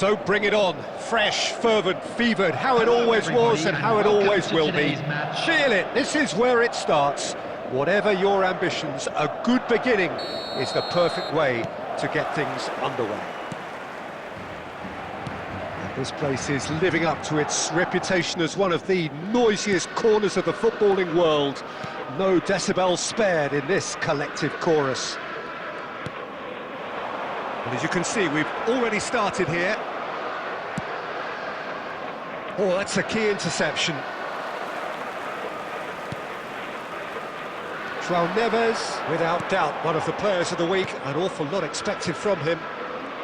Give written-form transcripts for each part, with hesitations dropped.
So bring it on, fresh, fervent, fevered, how it always was and how it always will be. Feel it, this is where it starts. Whatever your ambitions, a good beginning is the perfect way to get things underway. This place is living up to its reputation as one of the noisiest corners of the footballing world. No decibels spared in this collective chorus. And as you can see, we've already started here. Oh, that's a key interception. João Neves, without doubt, one of the players of the week. An awful lot expected from him.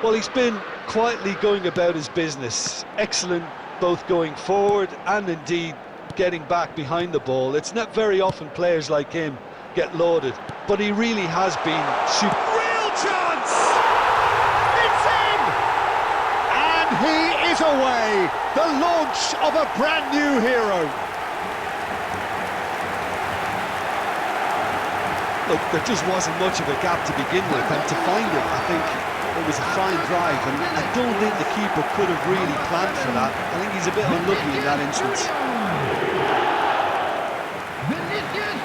Well, he's been quietly going about his business. Excellent, both going forward and indeed getting back behind the ball. It's not very often players like him get lauded, but he really has been super. Real chance! It's in! And he is away! The launch of a brand new hero. Look, there just wasn't much of a gap to begin with, and to find it, I think it was a fine drive, and I don't think the keeper could have really planned for that. I think he's a bit unlucky in that instance. Vinicius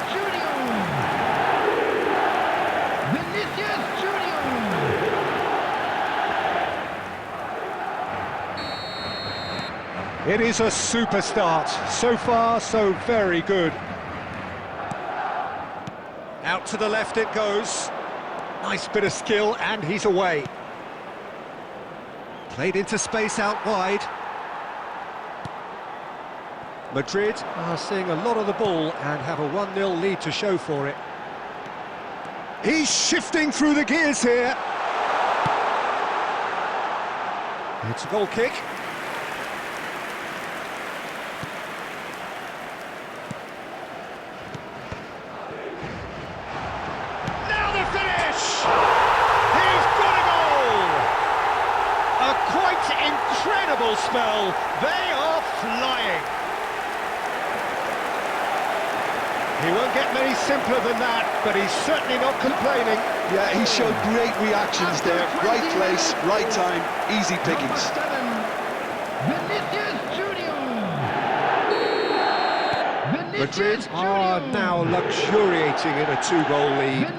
Junior! It is a super start. So far, so very good. Out to the left it goes. Nice bit of skill, and he's away. Played into space out wide. Madrid are seeing a lot of the ball and have a 1-0 lead to show for it. He's shifting through the gears here. It's a goal kick. Incredible spell. They are flying. He won't get many simpler than that, but he's certainly not complaining. Yeah, he showed great reactions there. Right place, right time, easy pickings. Madrid are now luxuriating in a 2-goal lead.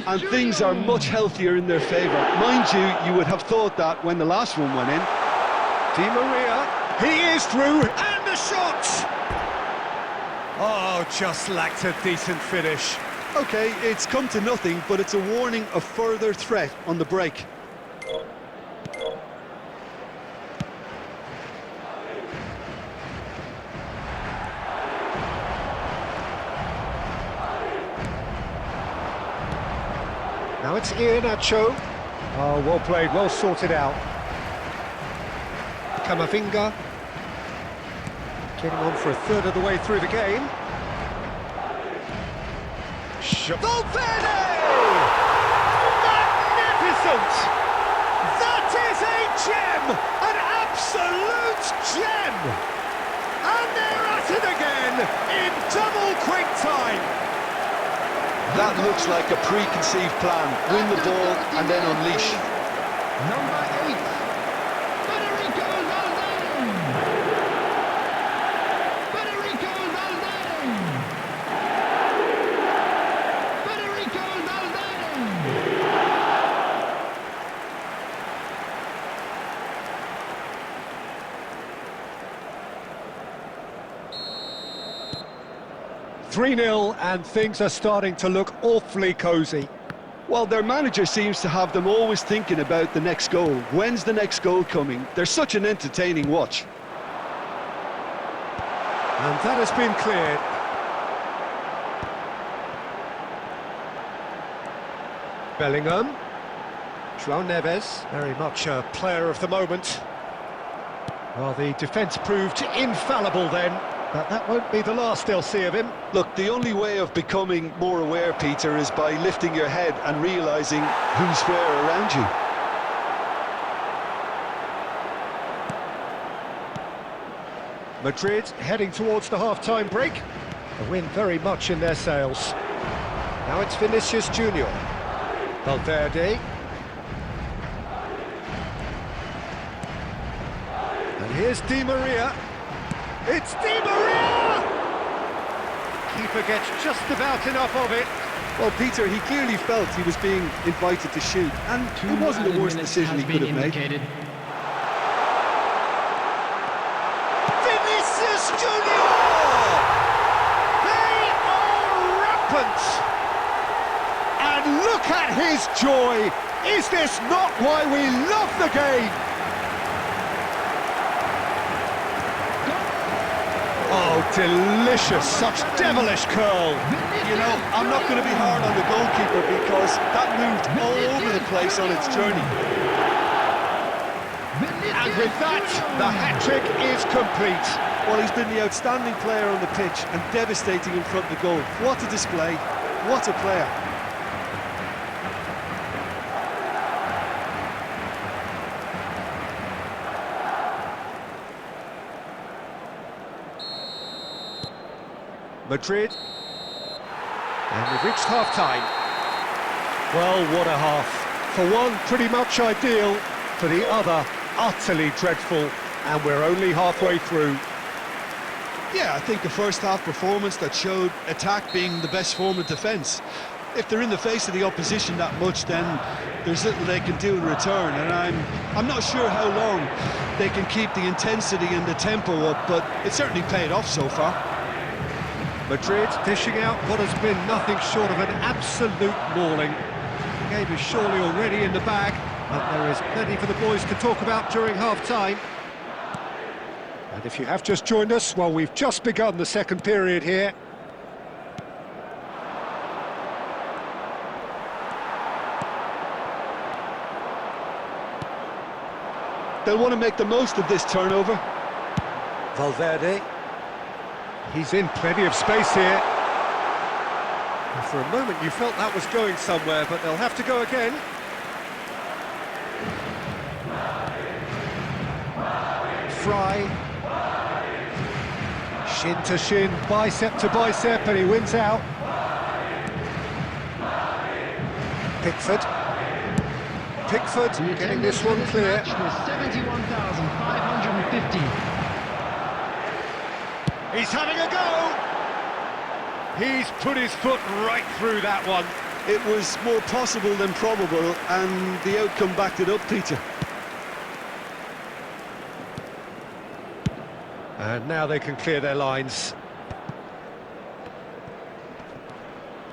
And things are much healthier in their favour. Mind you, you would have thought that when the last one went in. Di Maria, he is through, and the shot! Oh, just lacked a decent finish. OK, it's come to nothing, but it's a warning of further threat on the break. Now it's Iheanacho. Oh, well played, well sorted out. Camavinga. Getting on for a third of the way through the game. Valverde! Magnificent! That is a gem! An absolute gem! And they're at it again in double quick time. That looks like a preconceived plan. Win the ball and then unleash. Number 8, Federico Valverde. Federico Valverde. Federico Valverde. 3-0, and things are starting to look awfully cosy. Well, their manager seems to have them always thinking about the next goal. When's the next goal coming? They're such an entertaining watch. And that has been cleared. Bellingham. João Neves, very much a player of the moment. Well, the defence proved infallible then, but that won't be the last they'll see of him. Look, the only way of becoming more aware, Peter, is by lifting your head and realising who's where around you. Madrid heading towards the half-time break. A win very much in their sails. Now it's Vinicius Junior. Valverde. And here's Di Maria. It's Di Maria! Keeper gets just about enough of it. Well, Peter, he clearly felt he was being invited to shoot, and it wasn't the worst decision he could have made. Vinicius Junior! They are rampant! And look at his joy! Is this not why we love the game? Oh, delicious, such devilish curl. You know, I'm not going to be hard on the goalkeeper because that moved all over the place on its journey. And with that, the hat-trick is complete. Well, he's been the outstanding player on the pitch and devastating in front of the goal. What a display, what a player. Madrid. And we've reached half-time. Well, what a half. For one, pretty much ideal. For the other, utterly dreadful. And we're only halfway through. Yeah, I think a first-half performance that showed attack being the best form of defence. If they're in the face of the opposition that much, then there's little they can do in return. And I'm not sure how long they can keep the intensity and the tempo up, but it certainly paid off so far. Madrid dishing out what has been nothing short of an absolute mauling. The game is surely already in the bag, but there is plenty for the boys to talk about during half-time. And if you have just joined us, well, we've just begun the second period here. They'll want to make the most of this turnover. Valverde. He's in plenty of space here. And for a moment you felt that was going somewhere, but they'll have to go again. Fry. Shin to shin, bicep to bicep, and he wins out. Pickford. Pickford getting this one clear. 71,550. He's having a go! He's put his foot right through that one. It was more possible than probable, and the outcome backed it up, Peter. And now they can clear their lines.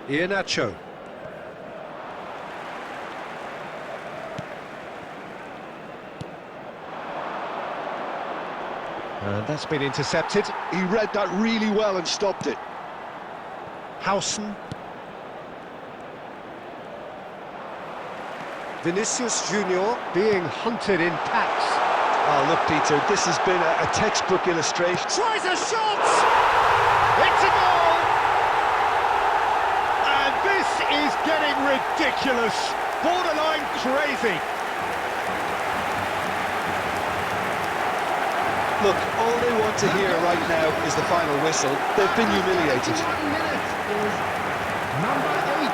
Iheanacho. And that's been intercepted. He read that really well and stopped it. Howson. Vinicius Junior being hunted in packs. Oh, look, Peter, this has been a textbook illustration. Tries a shot! It's a goal! And this is getting ridiculous. Borderline crazy. Look, all they want to hear right now is the final whistle. They've been humiliated. 1 minute is number 8,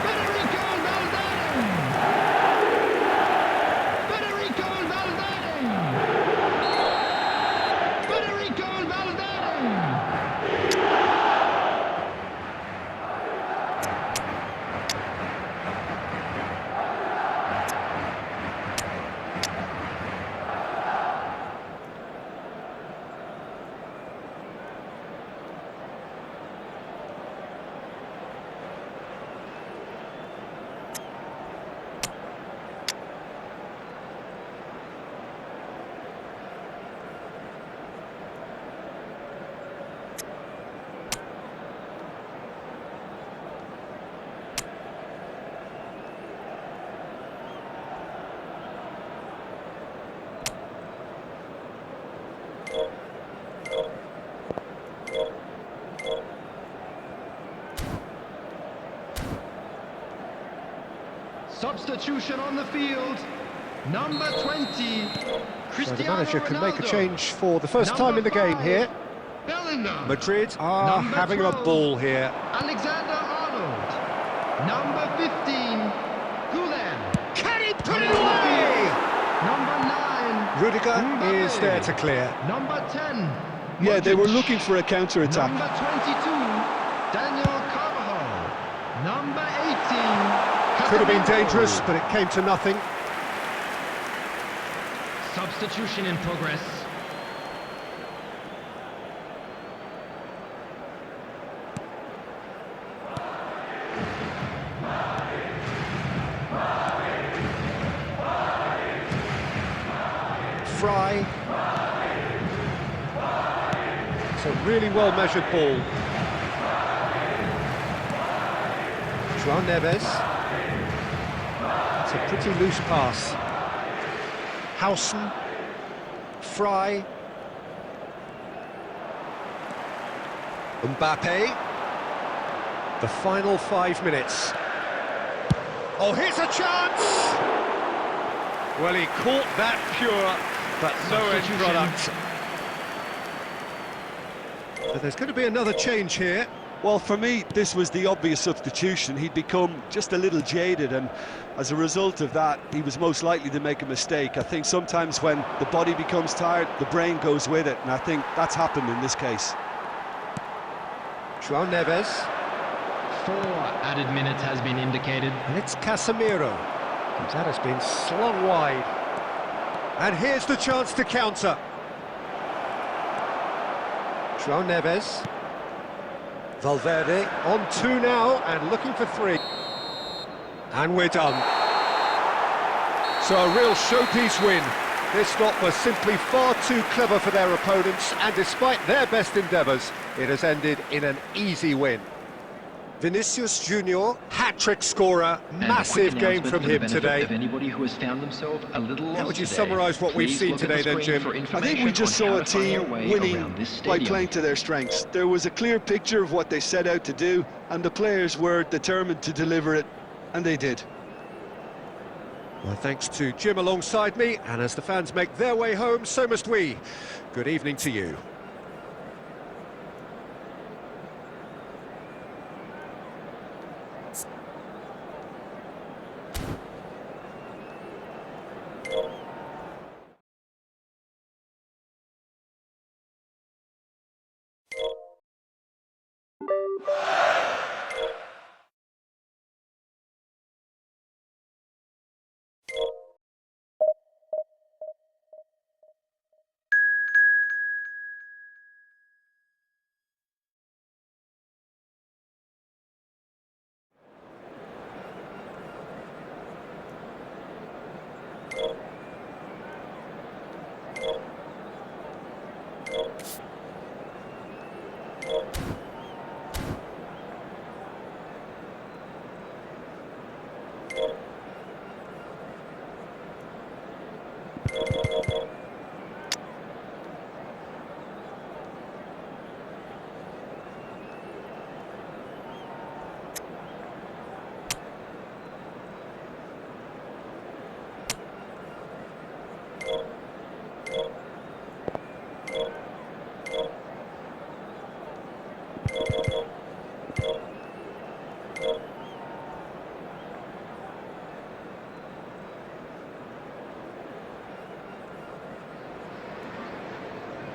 Federico Valverde. Federico Valverde. Federico Valverde. Substitution on the field, number 20, So the manager can make a Ronaldo. change for the first time in the game here. Bellingham. Madrid are Number having 12, a ball here. Alexander-Arnold. Number 15, Gulen. Can he put it away? Number 9, Rudiger Mbappe. is there to clear. Number 10, Yeah, they were Modric. looking for a counter-attack. Number 22, Daniel Carvajal. Number 18, Could have been Casemiro. dangerous, but it came to nothing. Substitution in progress. Fry. It's a really well-measured ball. João Neves. It's a pretty loose pass. Howson. Fry. Mbappe. The final 5 minutes. Oh, here's a chance! Well, he caught that pure, but no end product. But there's going to be another change here. Well, for me, this was the obvious substitution. He'd become just a little jaded, and as a result of that, he was most likely to make a mistake. I think sometimes when the body becomes tired, the brain goes with it, and I think that's happened in this case. João Neves. 4 added minutes has been indicated. And it's Casemiro. That has been slung wide. And here's the chance to counter. João Neves. Valverde on 2 now and looking for 3. And we're done. So a real showpiece win. This lot was simply far too clever for their opponents, and despite their best endeavours, it has ended in an easy win. Vinicius Junior, hat-trick scorer, massive game from him today. How would you summarise what we've seen today then, Jim? I think we just saw a team winning by playing to their strengths. There was a clear picture of what they set out to do, and the players were determined to deliver it, and they did. Well, thanks to Jim alongside me, and as the fans make their way home, so must we. Good evening to you.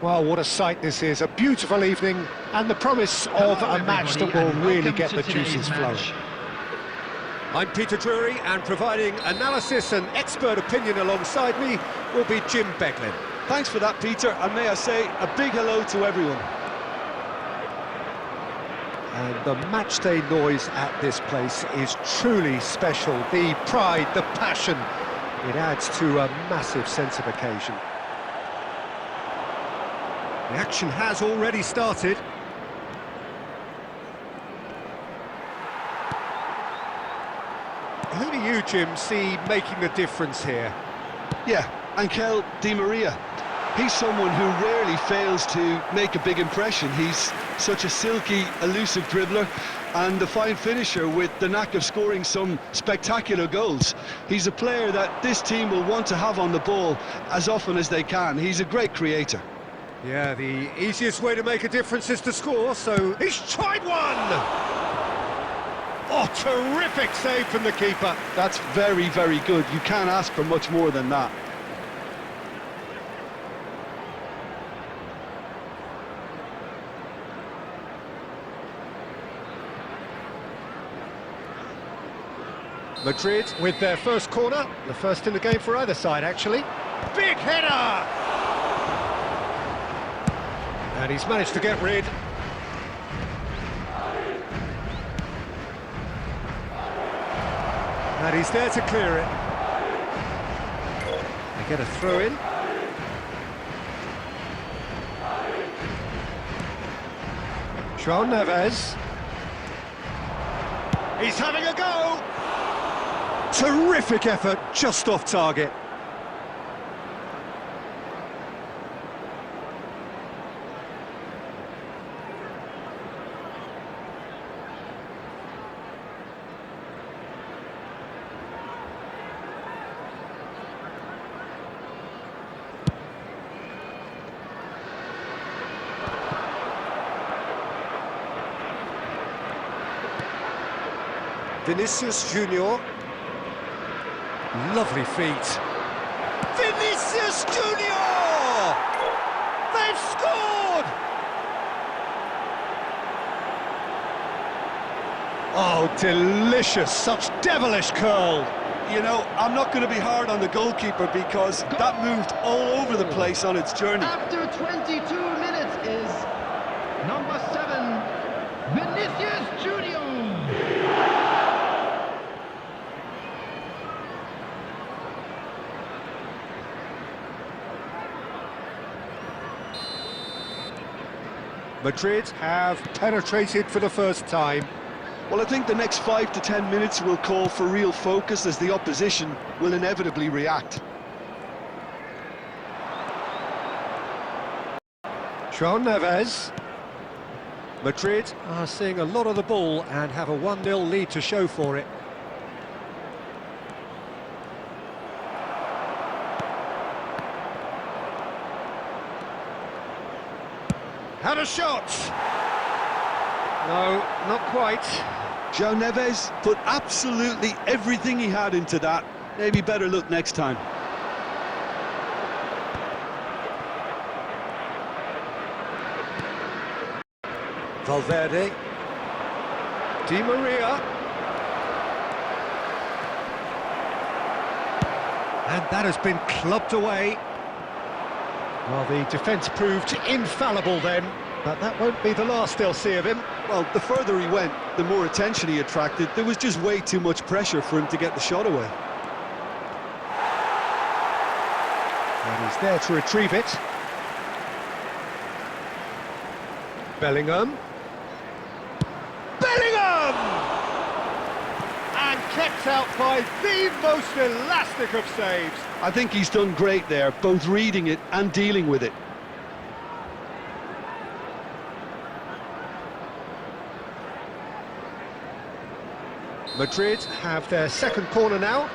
Well, what a sight this is. A beautiful evening and the promise of a match that will really get the juices flowing. I'm Peter Drury, and providing analysis and expert opinion alongside me will be Jim Beglin. Thanks for that, Peter, and may I say a big hello to everyone. And the matchday noise at this place is truly special. The pride, the passion, it adds to a massive sense of occasion. The action has already started. Who do you, Jim, see making the difference here? Yeah, Angel Di Maria. He's someone who rarely fails to make a big impression. He's such a silky, elusive dribbler and a fine finisher with the knack of scoring some spectacular goals. He's a player that this team will want to have on the ball as often as they can. He's a great creator. Yeah, the easiest way to make a difference is to score, so he's tried one! Oh, terrific save from the keeper. That's very, very good. You can't ask for much more than that. Madrid with their first corner, the first in the game for either side, actually. Big header! And he's managed to get rid. And he's there to clear it. They get a throw in. João Neves. He's having a go! Terrific effort, just off target. Vinicius Junior. Lovely feet. Vinicius Junior! They've scored! Oh, delicious, such devilish curl. You know, I'm not going to be hard on the goalkeeper because that moved all over the place on its journey. After 22 minutes is number 7, Vinicius Junior. Madrid have penetrated for the first time. Well, I think the next 5 to 10 minutes will call for real focus as the opposition will inevitably react. João Neves. Madrid are seeing a lot of the ball and have a 1-0 lead to show for it. Had a shot! No, not quite. João Neves put absolutely everything he had into that. Maybe better look next time. Valverde. Di Maria. And that has been clubbed away. Well, the defence proved infallible then, but that won't be the last they'll see of him. Well, the further he went, the more attention he attracted. There was just way too much pressure for him to get the shot away. And he's there to retrieve it. Bellingham. Bellingham! And kept out by the most elastic of saves. I think he's done great there, both reading it and dealing with it. Madrid have their second corner now.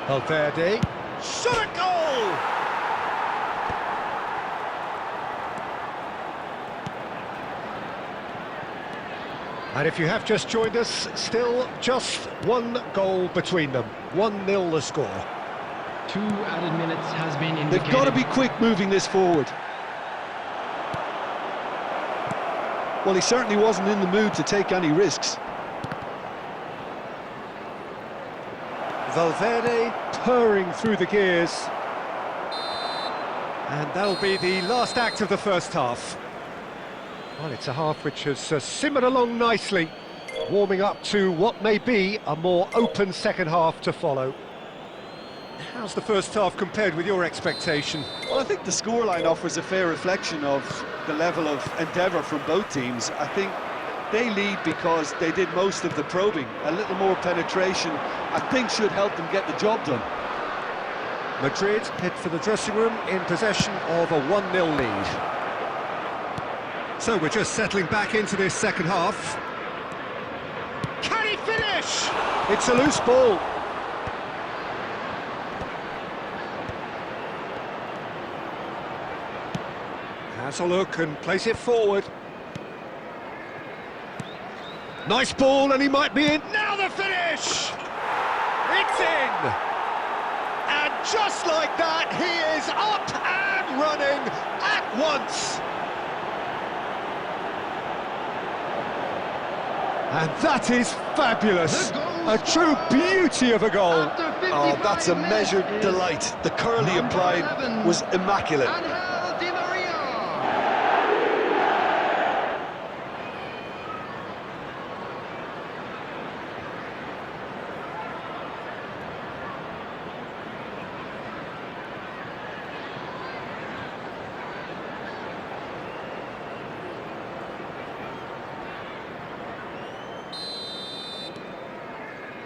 Valverde. Shot a goal! And if you have just joined us, still just one goal between them. 1-0 the score. 2 added minutes has been indicated. They've got to be quick moving this forward. Well, he certainly wasn't in the mood to take any risks. Valverde purring through the gears. And that'll be the last act of the first half. Well, it's a half which has simmered along nicely, warming up to what may be a more open second half to follow. How's the first half compared with your expectation? Well, I think the scoreline offers a fair reflection of the level of endeavour from both teams. I think they lead because they did most of the probing. A little more penetration, I think, should help them get the job done. Madrid head for the dressing room in possession of a 1-0 lead. So we're just settling back into this second half. Can he finish? It's a loose ball. Has a look and place it forward. Nice ball, and he might be in. Now the finish! It's in! And just like that, he is up and running at once. And that is fabulous. A true beauty of a goal. Oh, that's a measured delight. The curl he applied was immaculate. Di Maria.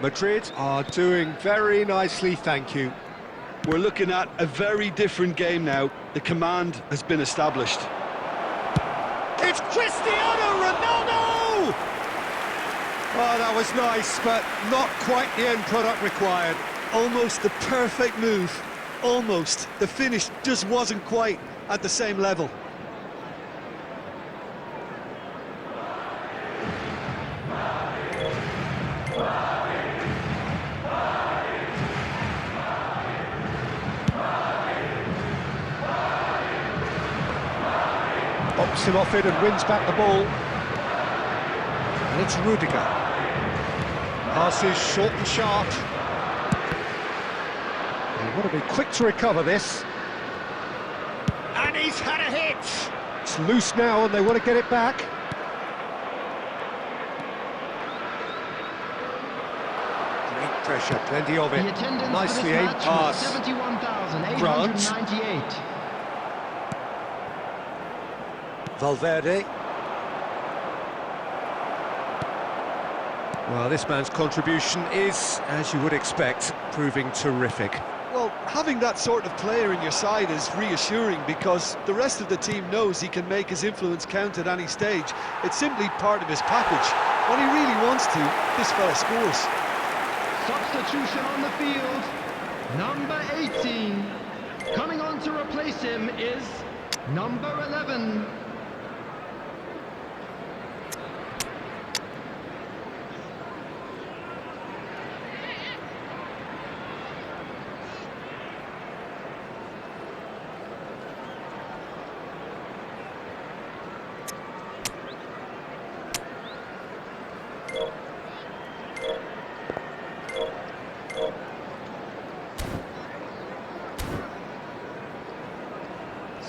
Madrid are doing very nicely, thank you. We're looking at a very different game now. The command has been established. It's Cristiano Ronaldo! Oh, that was nice, but not quite the end product required. Almost the perfect move. Almost. The finish just wasn't quite at the same level. Bops him off it and wins back the ball. And it's Rudiger. Passes short and sharp. They want to be quick to recover this. And he's had a hit! It's loose now and they want to get it back. Great pressure, plenty of it. The attendance Nicely for this aimed match pass. was 71,898. Valverde. Well, this man's contribution is, as you would expect, proving terrific. Well, having that sort of player in your side is reassuring because the rest of the team knows he can make his influence count at any stage. It's simply part of his package. When he really wants to, this fella scores. Substitution on the field. Number 18. Coming on to replace him is number 11.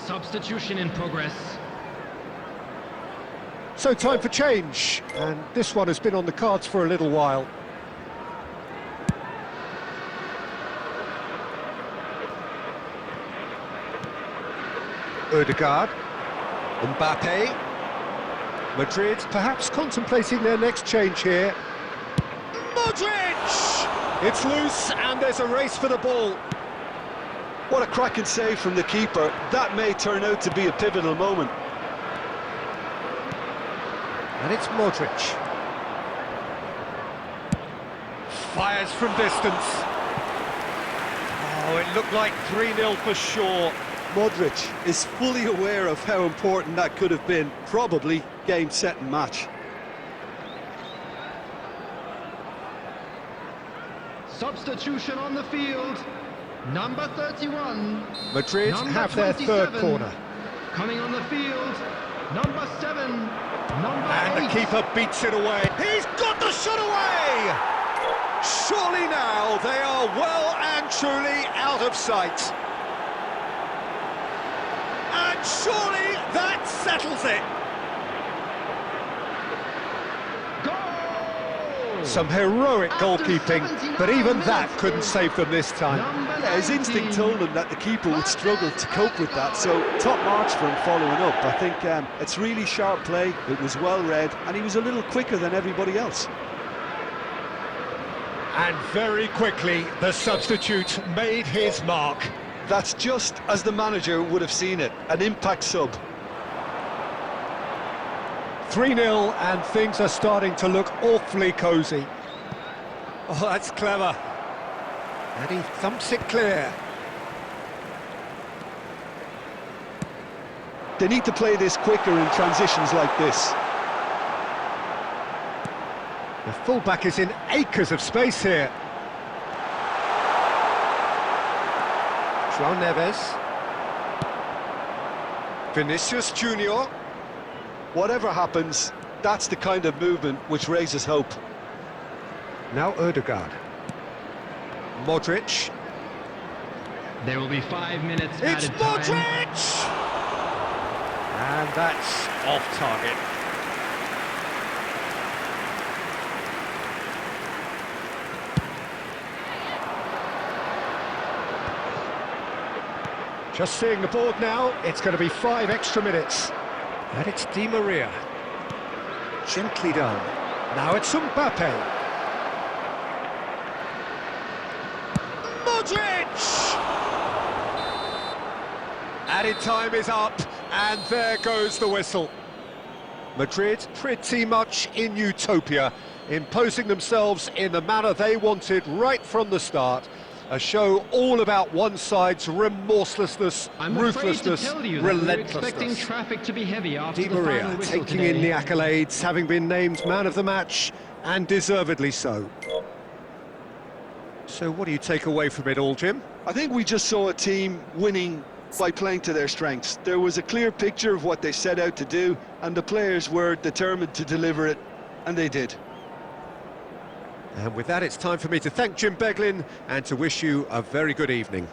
Substitution in progress. So time for change, and this one has been on the cards for a little while. Odegaard, Mbappe, Madrid perhaps contemplating their next change here. Modric! It's loose and there's a race for the ball. What a cracking save from the keeper. That may turn out to be a pivotal moment. And it's Modric. Fires from distance. Oh, it looked like 3-0 for sure. Modric is fully aware of how important that could have been. Probably game, set and match. Substitution on the field. Number 31. Madrid Number have their 27. third corner. Coming on the field. Number 7. Number 8. And the keeper beats it away. He's got the shot away! Surely now they are well and truly out of sight. And surely that settles it. Goal! Some heroic After goalkeeping, 79 but even that minutes, couldn't save them this time. Number Yeah, his 19. instinct told him that the keeper would struggle to cope with that, so top marks for him following up. I think it's really sharp play, it was well read, and he was a little quicker than everybody else. And very quickly, the substitute made his mark. That's just as the manager would have seen it, an impact sub. 3-0 and things are starting to look awfully cosy. Oh, that's clever. And he thumps it clear. They need to play this quicker in transitions like this. The fullback is in acres of space here. João Neves. Vinicius Junior. Whatever happens, that's the kind of movement which raises hope. Now Odegaard. Modric. There will be 5 minutes It's added time. Modric! And that's off target. Just seeing the board now, it's going to be 5 extra minutes. And it's Di Maria. Gently done. Now it's Mbappe. Modric! Added time is up, and there goes the whistle. Madrid pretty much in utopia, imposing themselves in the manner they wanted right from the start. A show all about one side's remorselessness, I'm ruthlessness, afraid to tell you that we're expecting relentlessness. traffic to be heavy after Di the final Maria whistle taking today. in the accolades, having been named man of the match, and deservedly so. So what do you take away from it all, Jim? I think we just saw a team winning by playing to their strengths. There was a clear picture of what they set out to do, and the players were determined to deliver it, and they did. And with that, it's time for me to thank Jim Beglin and to wish you a very good evening.